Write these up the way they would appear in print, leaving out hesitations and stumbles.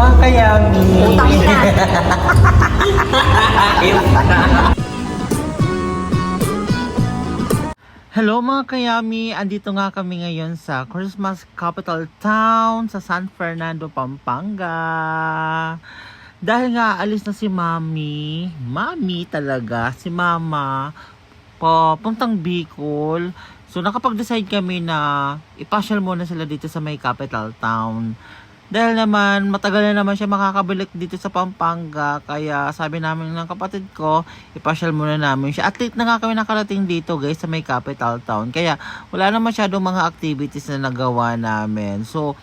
mga kayami. Utang ina. Hello mga kayami, andito nga kami ngayon sa Christmas capital town sa San Fernando, Pampanga. Dahil nga alis na si Mami talaga, si Mama, papuntang Bicol. So nakapag-decide kami na ipasyal muna sila dito sa may capital town. Dahil naman, matagal na naman siya makakabalik dito sa Pampanga. Kaya sabi namin ng kapatid ko, ipasyal muna namin siya. At late na nga kami nakarating dito guys sa may capital town. Kaya wala na masyadong mga activities na nagawa namin. So,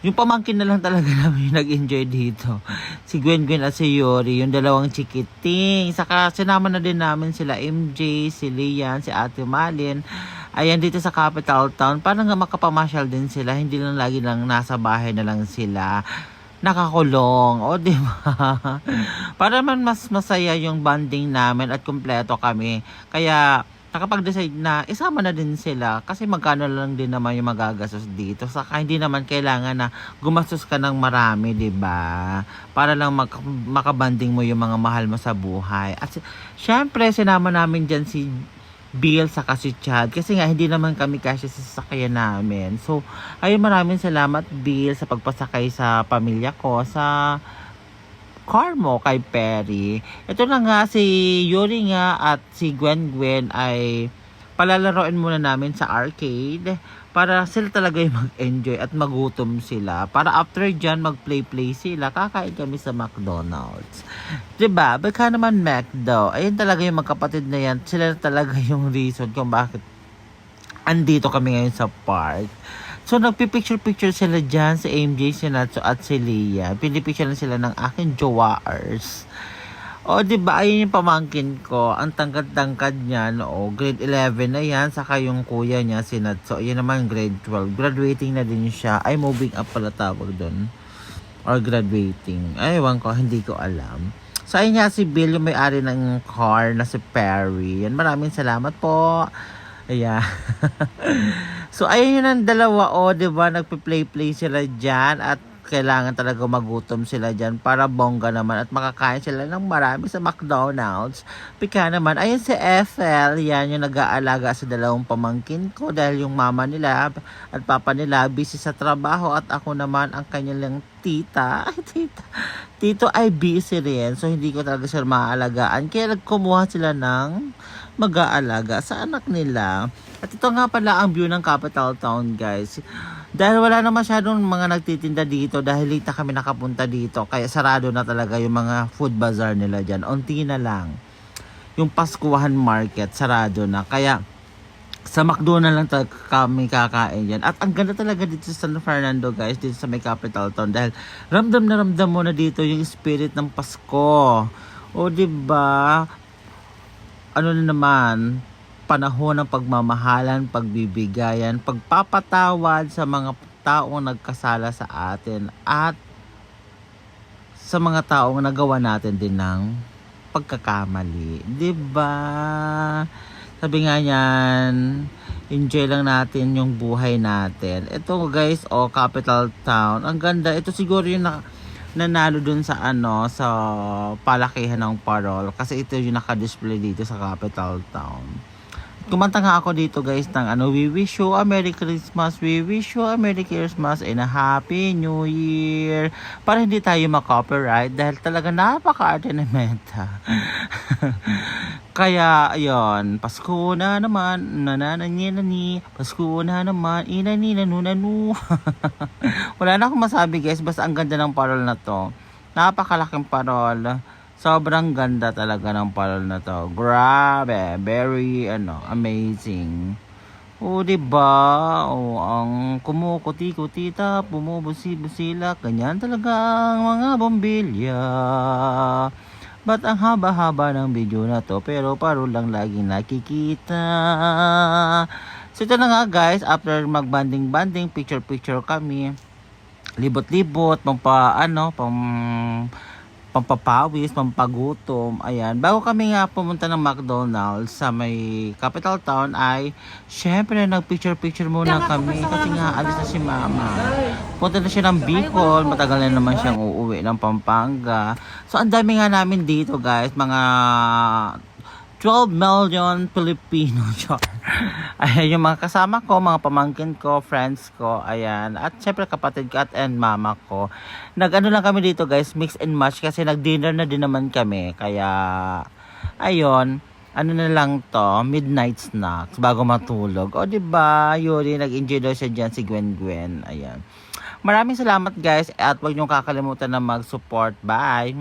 yung pamangkin na lang talaga namin nag-enjoy dito. Si Gwen at si Yori, yung dalawang chikiting. Saka sinama na din namin sila MJ, si Lian, si Ate Malin. Ayan dito sa capital town, para nga makapamasyal din sila, hindi lang lagi lang nasa bahay na lang sila nakakulong, o di ba? Para naman mas masaya yung bonding namin at kumpleto kami. Kaya nakapag-decide na isama na din sila kasi magkano lang din naman yung magagastos dito. Saka hindi naman kailangan na gumastos ka ng marami, di ba? Para lang makabanding mo yung mga mahal mo sa buhay. At syempre sinama namin dyan si Bill saka si Chad kasi nga hindi naman kami kasya sa sasakyan namin. So, ayun, maraming salamat Bill sa pagpasakay sa pamilya ko sa car mo kay Perry. Ito na nga si Yuri nga at si Gwen ay palalaroin muna namin sa arcade para sila talaga yung mag-enjoy at magutom sila. Para after dyan, mag-play sila. Kakain kami sa McDonald's. Diba? Baka naman McDo. Ayun talaga yung magkapatid na yan. Sila talaga yung reason kung bakit andito kami ngayon sa park. So, nagpipicture sila dyan. Si MJ, si Natso at si Leah. Pinipicture lang sila ng aking jowaers. O, diba, ayun yung pamangkin ko. Ang tangkad-tangkad niya, no? Grade 11 na yan. Saka yung kuya niya, si Natso. Yan naman, grade 12. Graduating na din siya. Ay, moving up pala tawag doon. Or graduating. Ay, ewan ko, hindi ko alam. So, ayun nga si Bill, yung may-ari ng car na si Perry. Yan, maraming salamat po. Ayan. So, ayun yun ang dalawa, o, diba? Nagpe-play sila dyan at kailangan talaga magutom sila dyan para bongga naman at makakain sila ng marami sa McDonald's. Pika naman, ayun si Ethel, yan yung nag-aalaga sa dalawang pamangkin ko dahil yung mama nila at papa nila busy sa trabaho at ako naman ang kanilang tita. Ay, tito ay busy rin, so hindi ko talaga sila maaalagaan. Kaya nagkumuha sila ng mag-aalaga sa anak nila. At ito nga pala ang view ng capital town guys. Dahil wala na masyadong mga nagtitinda dito dahil late na kami nakapunta dito. Kaya sarado na talaga yung mga food bazaar nila dyan. Unti na lang. Yung Paskuhan market, sarado na. Kaya sa McDo na lang kami kakain dyan. At ang ganda talaga dito sa San Fernando guys, dito sa may capital town. Dahil ramdam na ramdam mo na dito yung spirit ng Pasko. O diba? Ano na naman, panahon ng pagmamahalan, pagbibigayan, pagpapatawad sa mga taong nagkasala sa atin at sa mga taong nagawa natin din ng pagkakamali. Diba? Sabi nga niyan, enjoy lang natin yung buhay natin. Ito guys, capital town. Ang ganda. Ito siguro yung nanalo dun sa sa palakihan ng parol kasi ito yung naka-display dito sa capital town. Kumanta nga ako dito guys ng we wish you a Merry Christmas, we wish you a Merry Christmas and a Happy New Year. Para hindi tayo ma-copyright dahil talaga napaka-arte na meta. Kaya ayun, Pasko na naman, nananani, Pasko na naman, inani nanunanu. Wala na akong masabi guys, basta ang ganda ng parol na to. Napakalaking parol. Sobrang ganda talaga ng parol na to. Grabe, very amazing. O diba? O ang kumukuti-kutita, bumubusi-busila, ganyan talaga ang mga bombilya. Ba't ang haba-haba ng video na to pero parol lang laging nakikita. So ito na nga guys, after magbanding-banding, picture-picture kami. Libot-libot, pampapawis, pampagutom. Ayan. Bago kami nga pumunta ng McDonald's sa may capital town ay syempre nag-picture-picture muna kami kasi nga alis na si Mama. Punta na siya ng Bicol. Matagal na naman siyang uuwi ng Pampanga. So ang dami nga namin dito guys. Mga 12 million Filipino. Ayan, yung mga kasama ko, mga pamangkin ko, friends ko, ayan. At syempre kapatid ko and mama ko. Nag-ano lang kami dito guys, mix and match kasi nag-dinner na din naman kami. Kaya, ayun, ano na lang to, midnight snacks bago matulog. O diba, Yuri, nag-enjoy daw siya dyan si Gwen. Ayan. Maraming salamat guys at huwag niyong kakalimutan na mag-support. Bye!